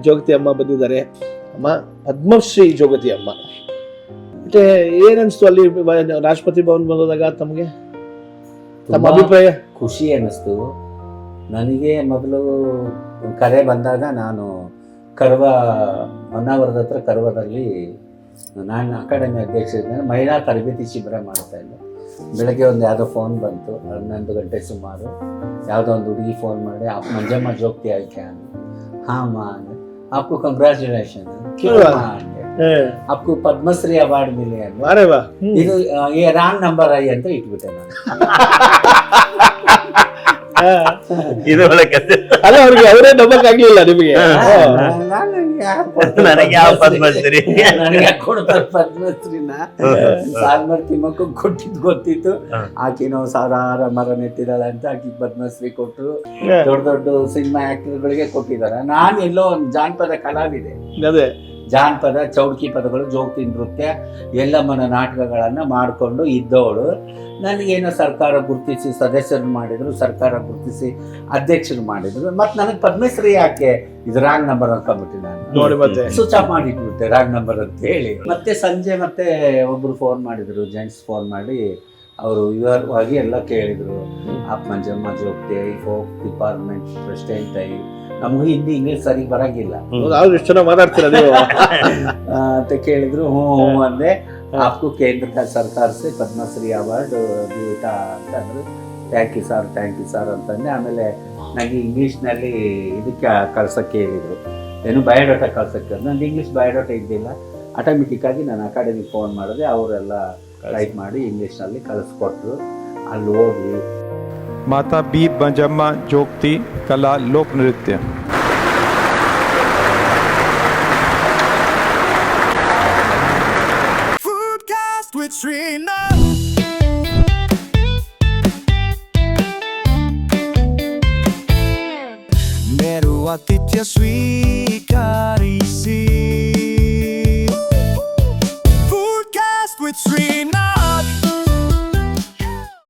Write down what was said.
ಜೋಗತಿ ಅಮ್ಮ ಬಂದಿದ್ದಾರೆ. ಅಮ್ಮ ಪದ್ಮಶ್ರೀ ಜೋಗತಿ ಅಮ್ಮ. ಮತ್ತೆ ಏನನ್ಸ್ತು ಅಲ್ಲಿ ರಾಷ್ಟ್ರಪತಿ ಭವನ್ ಬಂದಾಗ ತಮಗೆ, ತಮ್ಮ ಅಭಿಪ್ರಾಯ? ಖುಷಿ ಅನ್ನಿಸ್ತು ನನಗೆ. ಮೊದಲು ಕರೆ ಬಂದಾಗ ನಾನು ಹೊನ್ನಾವರದ ಹತ್ರ ಕರ್ವದಲ್ಲಿ ನಾನು ಅಕಾಡೆಮಿ ಅಧ್ಯಕ್ಷ ಇದ್ದೇನೆ. ಮಹಿಳಾ ತರಬೇತಿ ಶಿಬಿರ ಮಾಡ್ತಾ ಇದ್ದೆ. ಬೆಳಗ್ಗೆ ಒಂದು ಯಾವುದೋ ಫೋನ್ ಬಂತು 11 ಗಂಟೆ ಸುಮಾರು. ಯಾವುದೋ ಒಂದು ಹುಡುಗಿ ಫೋನ್ ಮಾಡಿ ಮಂಜಮ್ಮ ಜೋಗ್ತಿ ಆಯ್ಕೆ ಅಂದೆ. ಹಾಂ ಅಮ್ಮ ಅಂದೆ. आपको कंग्रेचुलेशन. क्यों अंदे? आपको पद्मश्री अवार्ड मिले अंदे. अरे वाह. ಇದು ये ರಾಂಗ್ ನಂಬರ್ ಆಗಿ ಅಂತ ಇಟ್ಬಿಟ್ಟೆ ನಾನು. ಇದು ಒಳ್ಳೆ ಕಥೆ. ಅಲ್ಲ, ಅವ್ರಿಗೆ ಅವರೇ ನಂಬಕ್ಕಾಗ್ಲಿಲ್ಲ ನಿಮಗೆ. ನನಗೆ ಯಾವ ಪದ್ಮಶ್ರೀ, ನನಗೆ ಯಾಕೆ ಕೊಡ್ತಾರೆ ಪದ್ಮಶ್ರೀನ? ಸಾಲ್ಮರ್ ತಿಮ್ಮಕ್ಕೂ ಕೊಟ್ಟಿದ್ದು ಗೊತ್ತಿತ್ತು. ಆಕಿನೋ ಸಾವಿರಾರು ಮರ ನೆಟ್ಟಿದ್ದಾಳೆ ಅಂತ ಆಕಿ ಪದ್ಮಶ್ರೀ ಕೊಟ್ಟರು. ದೊಡ್ಡ ದೊಡ್ಡ ಸಿನಿಮಾ ಆಕ್ಟರ್ಗಳಿಗೆ ಕೊಟ್ಟಿದ್ದಾರೆ. ನಾನು ಎಲ್ಲೋ ಒಂದು ಜಾನಪದ ಕಲಾವಿದೆ. ಅದೇ ಜಾನಪದ ಚೌಡ್ಕಿ ಪದಗಳು, ಜೋಗತಿ ನೃತ್ಯ, ಎಲ್ಲಮ್ಮನ ನಾಟಕಗಳನ್ನು ಮಾಡಿಕೊಂಡು ಇದ್ದವಳು. ನನಗೇನೋ ಸರ್ಕಾರ ಗುರುತಿಸಿ ಸದಸ್ಯರು ಮಾಡಿದ್ರು, ಸರ್ಕಾರ ಗುರುತಿಸಿ ಅಧ್ಯಕ್ಷರು ಮಾಡಿದ್ರು. ಮತ್ತು ನನಗೆ ಪದ್ಮಶ್ರೀ ಯಾಕೆ ಇದು ರಾಂಗ್ ನಂಬರ್ ಅನ್ಕೊಂಡ್ಬಿಟ್ಟೆ ನಾನು. ನೋಡಿ, ಮತ್ತೆ ಸ್ವಿಚ್ ಆಫ್ ಮಾಡಿಟ್ಬಿಟ್ಟೆ ರಾಂಗ್ ನಂಬರ್ ಅಂತ ಹೇಳಿ. ಮತ್ತೆ ಸಂಜೆ ಮತ್ತೆ ಒಬ್ರು ಫೋನ್ ಮಾಡಿದ್ರು, ಜೆಂಟ್ಸ್ ಫೋನ್ ಮಾಡಿ ಅವರು ವಿವರವಾಗಿ ಎಲ್ಲ ಕೇಳಿದ್ರು. आप ಮಂಜಮ್ಮ ಜೋಗ್ತಿ ಹೋಪ್ ಡಿಪಾರ್ಟ್ಮೆಂಟ್ ಪ್ರೆಸಿಡೆಂಟ್ ಆಗಿ. ನಮಗೂ ಹಿಂದಿ ಇಂಗ್ಲೀಷ್ ಸರಿ ಬರಂಗಿಲ್ಲ, ಎಷ್ಟು ಚೆನ್ನಾಗಿ ಮಾತಾಡ್ತೀರ ನೀವು ಅಂತ ಕೇಳಿದ್ರು. ಹ್ಞೂ ಅಂದೆ. आपको केंद्र सरकार से पद्मश्री अवार्ड दीता ಅಂತಂದ್ರು. ಥ್ಯಾಂಕ್ ಯು ಸರ್ ಅಂತಂದೆ. ಆಮೇಲೆ ನನಗೆ ಇಂಗ್ಲೀಷ್ನಲ್ಲಿ ಇದಕ್ಕೆ ಕಳ್ಸೋಕ್ಕೆ ಹೇಳಿದರು, ಏನು ಬಯೋಡಾಟಾ ಕಳ್ಸೋಕ್ಕೆ. ನಂದು ಇಂಗ್ಲೀಷ್ ಬಯೋಡಾಟಾ ಇದ್ದಿಲ್ಲ. ಆಟೋಮೆಟಿಕ್ಕಾಗಿ ನಾನು ಅಕಾಡೆಮಿಗೆ ಫೋನ್ ಮಾಡಿದೆ. ಅವರೆಲ್ಲ ಟೈಪ್ ಮಾಡಿ ಇಂಗ್ಲೀಷ್ನಲ್ಲಿ ಕಳಿಸ್ಕೊಟ್ರು. ಅಲ್ಲಿ ಹೋಗಿ माता बी मंजम्मा जोगती कला लोक नृत्य. Foodcast with Srina. Meru Aditya Sweet.